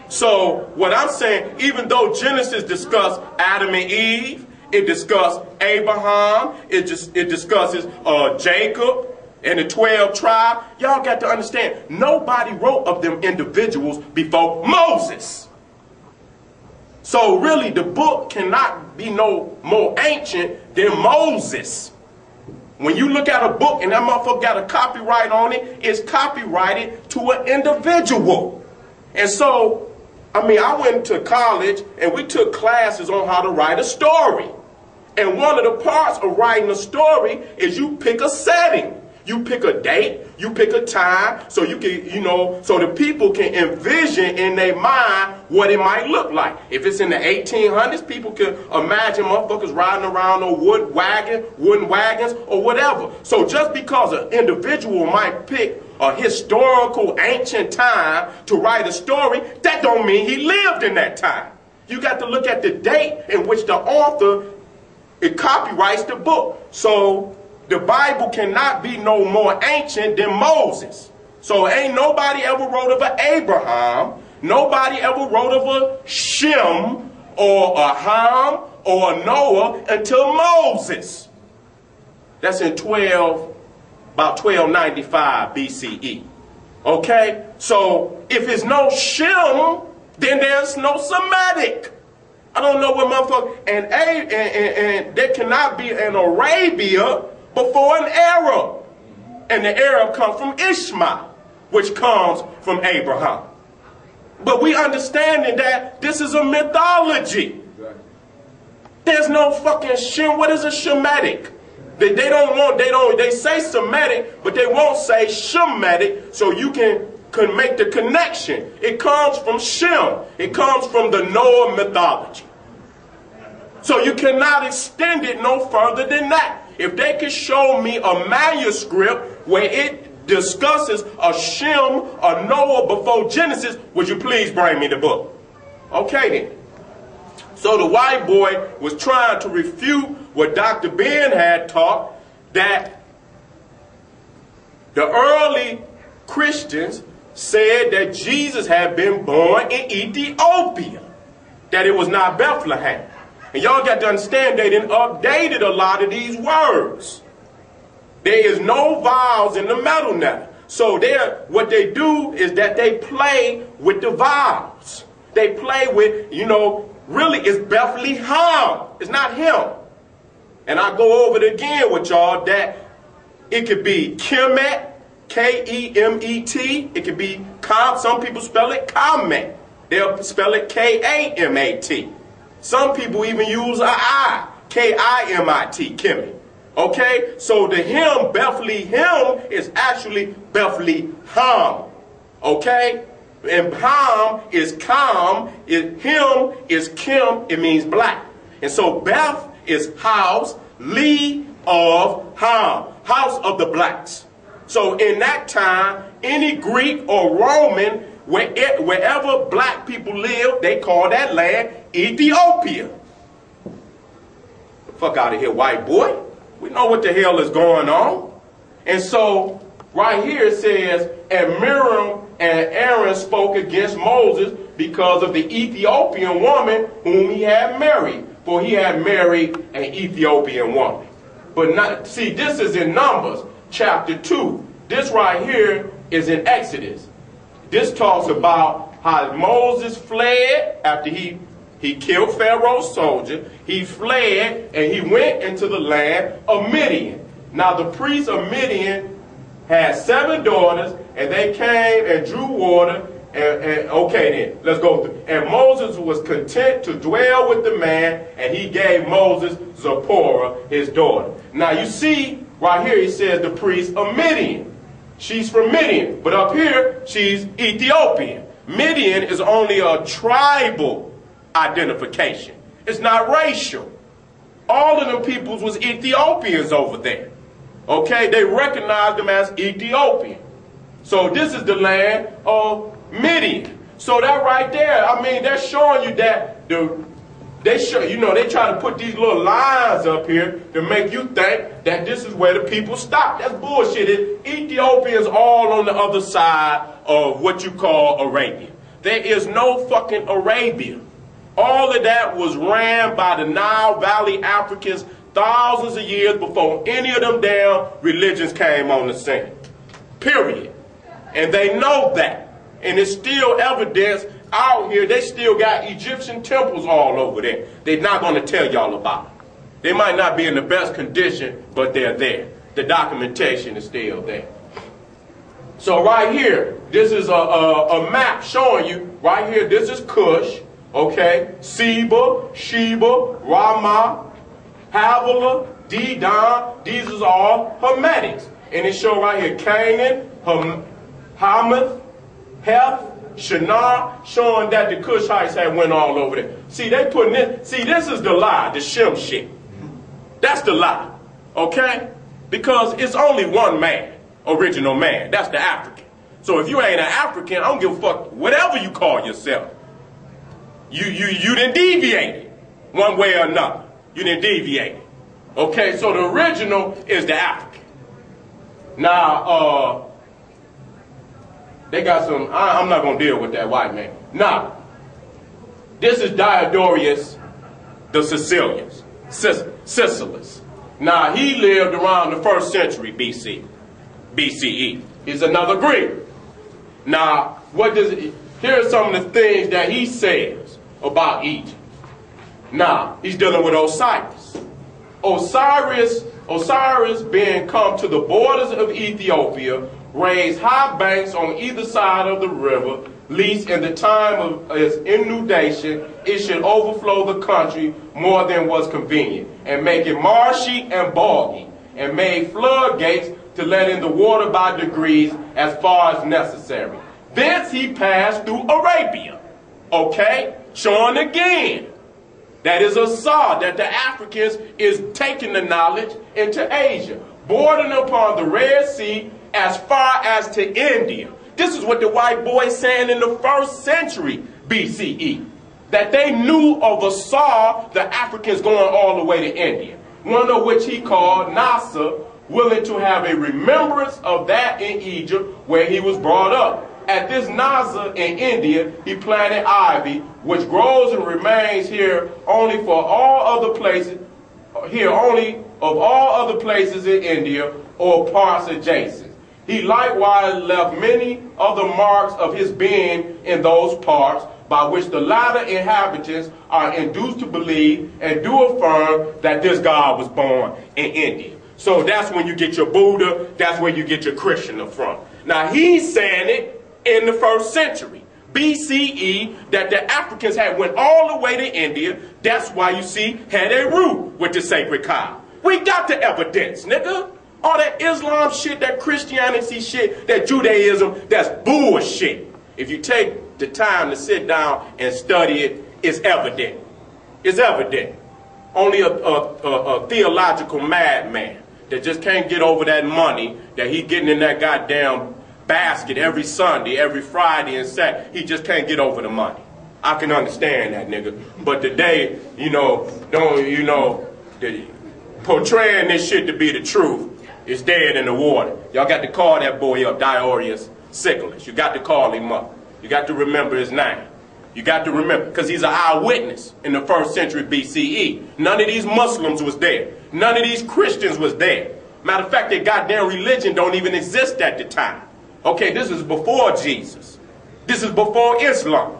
So what I'm saying, even though Genesis discussed Adam and Eve, it discussed Abraham, it discusses Jacob and the 12 tribes, y'all got to understand, nobody wrote of them individuals before Moses. So really the book cannot be no more ancient than Moses. When you look at a book and that motherfucker got a copyright on it, it's copyrighted to an individual. And so, I mean, I went to college and we took classes on how to write a story. And one of the parts of writing a story is you pick a setting. You pick a date, you pick a time, so you can, you know, so the people can envision in their mind what it might look like. If it's in the 1800s, people can imagine motherfuckers riding around on wooden wagons or whatever. So just because an individual might pick a historical ancient time to write a story, that don't mean he lived in that time. You got to look at the date in which the author, it copyrights the book. So the Bible cannot be no more ancient than Moses. So ain't nobody ever wrote of an Abraham, nobody ever wrote of a Shem or a Ham or a Noah until Moses. That's in about 1295 BCE. Okay? So if it's no Shem, then there's no Semitic. I don't know what motherfucker, and there cannot be an Arabia before an Arab. And the Arab comes from Ishmael, which comes from Abraham. But we understanding that this is a mythology. There's no fucking Shem. What is a Shemitic? They say Semitic, but they won't say Shemitic, so you can make the connection. It comes from Shem. It comes from the Noah mythology. So you cannot extend it no further than that. If they could show me a manuscript where it discusses a Shem, a Noah before Genesis, would you please bring me the book? Okay then. So the white boy was trying to refute what Dr. Ben had taught, that the early Christians said that Jesus had been born in Ethiopia, that it was not Bethlehem. And y'all got to understand, they done updated a lot of these words. There is no vowels in the middle now. So what they do is that they play with the vowels. They play with, you know, really it's Bethlehem. It's not him. And I go over it again with y'all that it could be Kemet, K-E-M-E-T. It could be some people spell it Kamet. They'll spell it K-A-M-A-T. Some people even use a I, K-I-M-I-T, Kemet. Okay? So the hymn, Bethlehem, is actually Bethlehem. Okay? And Ham is Kam, him is Kim, it means black. And so Beth is house, Lee of Ham, house of the blacks. So in that time, any Greek or Roman, wherever black people live, they call that land Ethiopia. The fuck out of here, white boy. We know what the hell is going on. And so right here it says, and Miriam and Aaron spoke against Moses because of the Ethiopian woman whom he had married. For he had married an Ethiopian woman. But not, see, this is in Numbers chapter 2. This right here is in Exodus. This talks about how Moses fled after he killed Pharaoh's soldier. He fled and he went into the land of Midian. Now the priest of Midian had 7 daughters, and they came and drew water. And okay then, let's go through. And Moses was content to dwell with the man, and he gave Moses Zipporah, his daughter. Now you see, right here he says the priest of Midian. She's from Midian, but up here she's Ethiopian. Midian is only a tribal identification. It's not racial. All of them peoples was Ethiopians over there. Okay, they recognized them as Ethiopian. So this is the land of Midian. So that right there, I mean, they're showing you that they try to put these little lines up here to make you think that this is where the people stop. That's bullshit. Ethiopians all on the other side of what you call Arabia. There is no fucking Arabia. All of that was ran by the Nile Valley Africans thousands of years before any of them damn religions came on the scene. Period. And they know that. And it's still evidence out here. They still got Egyptian temples all over there. They're not going to tell y'all about it. They might not be in the best condition, but they're there. The documentation is still there. So right here, this is a map showing you, right here, this is Cush, okay? Seba, Sheba, Ramah, Havilah, Dedan, these are all Hermetics. And it shows right here Canaan, Hamath, Heth, Shinar, showing that the Cushites had went all over there. See, they putting this, see, this is the lie, the Shem shit. That's the lie, okay? Because it's only one man, original man. That's the African. So if you ain't an African, I don't give a fuck whatever you call yourself. You didn't deviate it one way or another. You didn't deviate it. Okay, so the original is the African. Now, they got some, I'm not going to deal with that white man. Now, this is Diodorus the Sicilians, Sicelus. Now, he lived around the 1st century BCE. He's another Greek. Now, here are some of the things that he says about Egypt. Now, he's dealing with Osiris. Osiris being come to the borders of Ethiopia, raised high banks on either side of the river, lest in the time of its inundation it should overflow the country more than was convenient, and make it marshy and boggy, and made floodgates to let in the water by degrees as far as necessary. Thence he passed through Arabia. Okay? Showing again. That is a saw that the Africans is taking the knowledge into Asia, bordering upon the Red Sea as far as to India. This is what the white boys saying in the 1st century BCE. That they knew of a saw the Africans going all the way to India. One of which he called Nasser, willing to have a remembrance of that in Egypt where he was brought up. At this Nasser in India, he planted ivy, which grows and remains here only for all other places, here only of all other places in India or parts adjacent. He likewise left many other marks of his being in those parts, by which the latter inhabitants are induced to believe and do affirm that this God was born in India. So that's when you get your Buddha, that's where you get your Krishna from. Now he's saying it in the 1st century BCE that the Africans had went all the way to India. That's why you see had a root with the sacred cow. We got the evidence, nigga. All that Islam shit, that Christianity shit, that Judaism, that's bullshit. If you take the time to sit down and study it, it's evident. It's evident. Only a theological madman that just can't get over that money that he getting in that goddamn basket every Sunday, every Friday and Saturday. He just can't get over the money. I can understand that, nigga. But today, portraying this shit to be the truth is dead in the water. Y'all got to call that boy up, Diodorus Siculus. You got to call him up. You got to remember his name. You got to remember, because he's an eyewitness in the 1st century BCE. None of these Muslims was there. None of these Christians was there. Matter of fact, their goddamn religion don't even exist at the time. Okay, this is before Jesus. This is before Islam.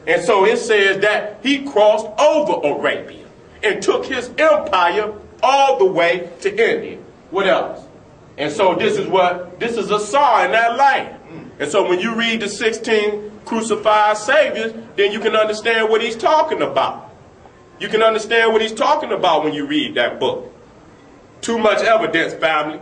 And so it says that he crossed over Arabia and took his empire all the way to India. What else? And so this is a saw in that land. And so when you read the 16 crucified saviors, then you can understand what he's talking about. You can understand what he's talking about when you read that book. Too much evidence, family,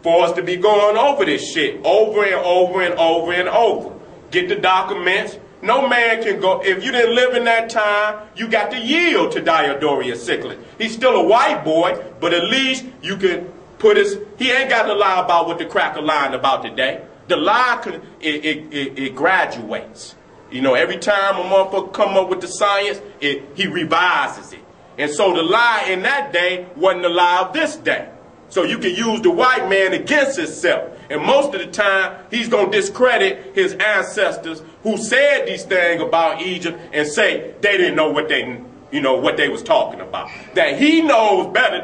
for us to be going over this shit over and over and over and over. Get the documents. No man can go, if you didn't live in that time, you got to yield to Diodorus Siculus. He's still a white boy, but at least you can put his, he ain't got to lie about what the cracker lying about today. The lie, it graduates. You know, every time a motherfucker come up with the science, he revises it. And so the lie in that day wasn't the lie of this day. So you can use the white man against himself. And most of the time, he's going to discredit his ancestors who said these things about Egypt and say they didn't know what they was talking about. That he knows better